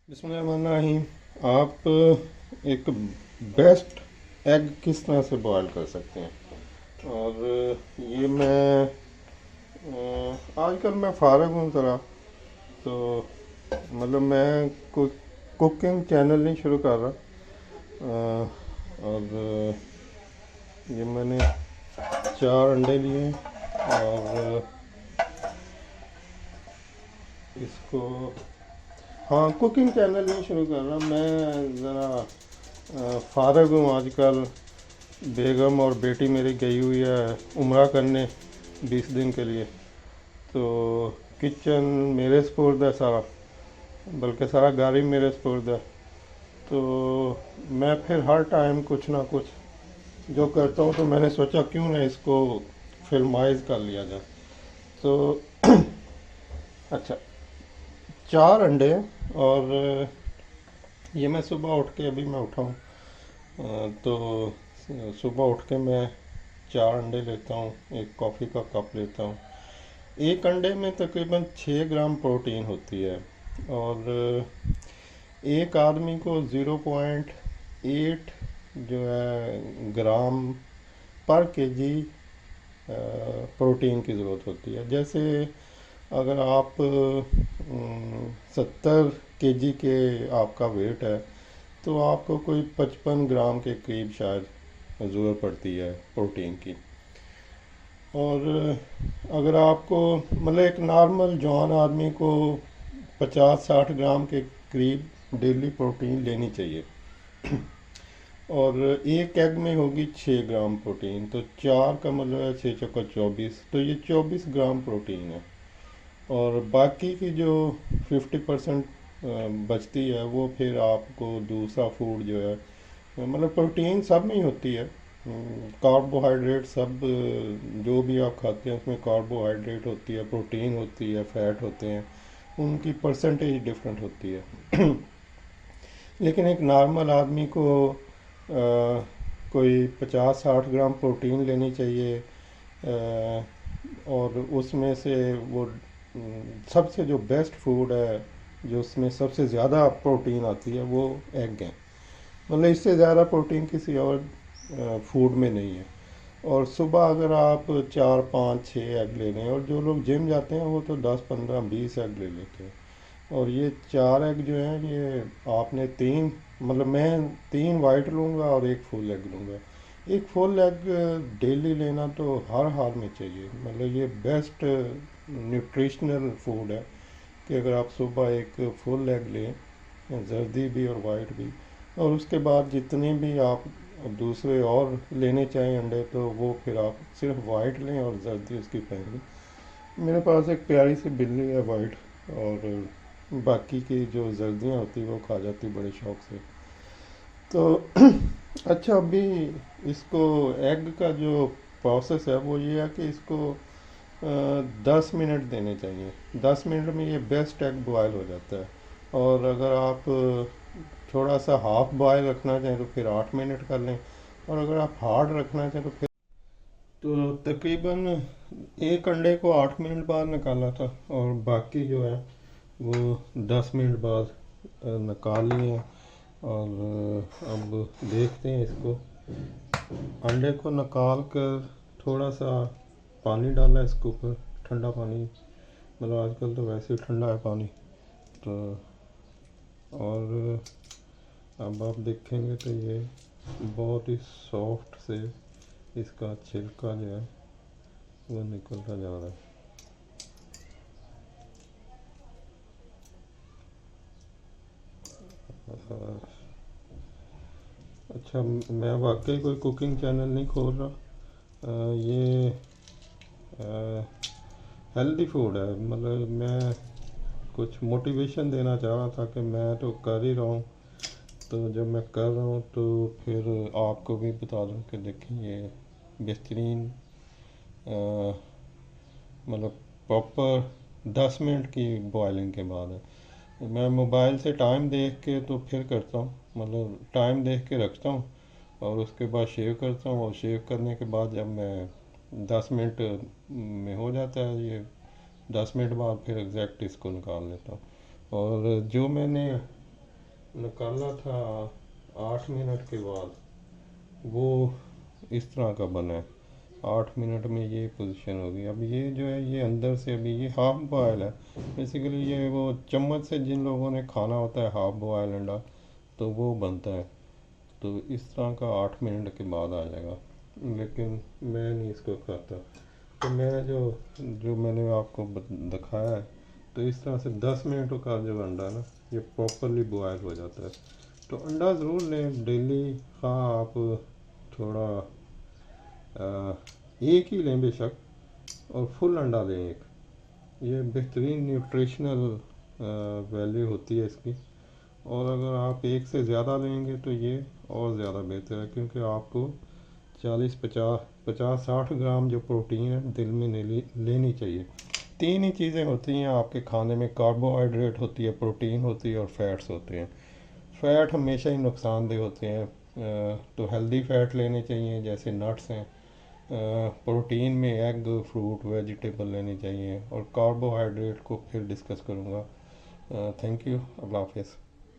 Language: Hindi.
बिस्मिल्लाहिर्रहमानिर्रहीम। आप एक बेस्ट एग किस तरह से बॉयल कर सकते हैं। और ये मैं आजकल मैं फ़ारग हूँ ज़रा, तो मतलब मैं कुकिंग चैनल नहीं शुरू कर रहा। और ये मैंने 4 अंडे लिए हैं और इसको, हाँ, कुकिंग चैनल नहीं शुरू कर रहा मैं, ज़रा फ़ारग हूँ आजकल। बेगम और बेटी मेरी गई हुई है उम्रा करने 20 दिन के लिए, तो किचन मेरे स्पुर्द है सारा, बल्कि सारा घर ही मेरे स्पुर्द है। तो मैं फिर हर टाइम कुछ ना कुछ जो करता हूँ, तो मैंने सोचा क्यों ना इसको फिल्माइज कर लिया जाए। तो अच्छा, 4 अंडे। और ये मैं सुबह उठ के, अभी मैं उठा हूँ, तो सुबह उठ के मैं 4 अंडे लेता हूँ, एक कॉफ़ी का कप लेता हूँ। एक अंडे में तकरीबन 6 ग्राम प्रोटीन होती है। और एक आदमी को 0.8 जो है ग्राम पर केजी प्रोटीन की ज़रूरत होती है। जैसे अगर आप 70 केजी के आपका वेट है, तो आपको कोई 55 ग्राम के करीब शायद ज़रूरत पड़ती है प्रोटीन की। और अगर आपको, मतलब एक नॉर्मल जवान आदमी को 50-60 ग्राम के करीब डेली प्रोटीन लेनी चाहिए। और एक एग में होगी 6 ग्राम प्रोटीन, तो 4 का मतलब है 6 चौका 24, तो ये 24 ग्राम प्रोटीन है। और बाकी की जो 50% बचती है, वो फिर आपको दूसरा फूड जो है, मतलब प्रोटीन सब में ही होती है। कार्बोहाइड्रेट सब, जो भी आप खाते हैं उसमें कार्बोहाइड्रेट होती है, प्रोटीन होती है, फैट होते हैं, उनकी परसेंटेज डिफरेंट होती है। लेकिन एक नॉर्मल आदमी को कोई 50-60 ग्राम प्रोटीन लेनी चाहिए। और उसमें से वो सबसे जो बेस्ट फूड है, जो उसमें सबसे ज़्यादा प्रोटीन आती है, वो एग है। मतलब इससे ज़्यादा प्रोटीन किसी और फूड में नहीं है। और सुबह अगर आप 4-5-6 एग ले लें, और जो लोग जिम जाते हैं वो तो 10-15-20 एग ले लेते हैं। और ये 4 एग जो हैं, ये आपने तीन, मतलब मैं 3 वाइट लूँगा और एक फुल एग लूँगा। एक फुल एग डेली लेना तो हर हाल में चाहिए। मतलब ये बेस्ट न्यूट्रिशनल फूड है कि अगर आप सुबह एक फुल एग लें, जर्दी भी और वाइट भी, और उसके बाद जितने भी आप दूसरे और लेने चाहें अंडे, तो वो फिर आप सिर्फ वाइट लें और जर्दी उसकी पहन लें। मेरे पास एक प्यारी सी बिल्ली है वाइट, और बाकी की जो जर्दियाँ होती वो खा जाती बड़े शौक से। तो अच्छा, अभी इसको एग का जो प्रोसेस है वो ये है कि इसको 10 मिनट देने चाहिए। 10 मिनट में ये बेस्ट एग बॉयल हो जाता है। और अगर आप थोड़ा सा हाफ बॉयल रखना चाहें तो फिर 8 मिनट कर लें। और अगर आप हार्ड रखना चाहें तो फिर, तो तकरीबन एक अंडे को 8 मिनट बाद निकाला था, और बाकी जो है वो 10 मिनट बाद निकाल लिए। और अब देखते हैं इसको, अंडे को निकाल कर थोड़ा सा पानी डाला इसके ऊपर, ठंडा पानी, मतलब आजकल तो वैसे ही ठंडा है पानी। तो और अब आप देखेंगे तो ये बहुत ही सॉफ्ट से इसका छिलका जो है वो निकलता जा रहा है। और अच्छा, मैं वाकई कोई कुकिंग चैनल नहीं खोल रहा। ये हेल्दी फूड है, मतलब मैं कुछ मोटिवेशन देना चाह रहा था कि मैं तो कर ही रहा हूँ, तो जब मैं कर रहा हूँ तो फिर आपको भी बता दूँ कि देखिए ये बेहतरीन, मतलब प्रॉपर 10 मिनट की बॉयलिंग के बाद है। मैं मोबाइल से टाइम देख के तो फिर करता हूँ, मतलब टाइम देख के रखता हूँ, और उसके बाद शेव करता हूँ। और शेव करने के बाद जब मैं 10 मिनट में हो जाता है ये, 10 मिनट बाद फिर एग्जैक्ट इसको निकाल लेता हूँ। और जो मैंने निकाला था 8 मिनट के बाद, वो इस तरह का बना है। 8 मिनट में ये पोजीशन होगी। अब ये जो है ये अंदर से अभी ये हाफ बॉयल है। बेसिकली ये वो चम्मच से जिन लोगों ने खाना होता है हाफ बॉयल अंडा, तो वो बनता है। तो इस तरह का 8 मिनट के बाद आ जाएगा, लेकिन मैं नहीं इसको खाता। तो मैं जो जो मैंने आपको दिखाया है, तो इस तरह से 10 मिनट का जो अंडा है ना, ये प्रॉपरली बॉयल हो जाता है। तो अंडा ज़रूर लें डेली। हाँ, आप थोड़ा एक ही लें बेशक, और फुल अंडा लें एक। ये बेहतरीन न्यूट्रिशनल वैल्यू होती है इसकी। और अगर आप एक से ज़्यादा लेंगे तो ये और ज़्यादा बेहतर है, क्योंकि आपको 40 50 50 60 ग्राम जो प्रोटीन है दिन में लेनी चाहिए। तीन ही चीज़ें होती हैं आपके खाने में, कार्बोहाइड्रेट होती है, प्रोटीन होती है, और फैट्स होते हैं। फ़ैट हमेशा ही नुकसानदेह होते हैं। तो हेल्दी फ़ैट लेने चाहिए, जैसे नट्स हैं। प्रोटीन में एग, फ्रूट, वेजिटेबल लेनी चाहिए। और कार्बोहाइड्रेट को फिर डिस्कस करूँगा। Thank you. अल्लाह हाफिज़।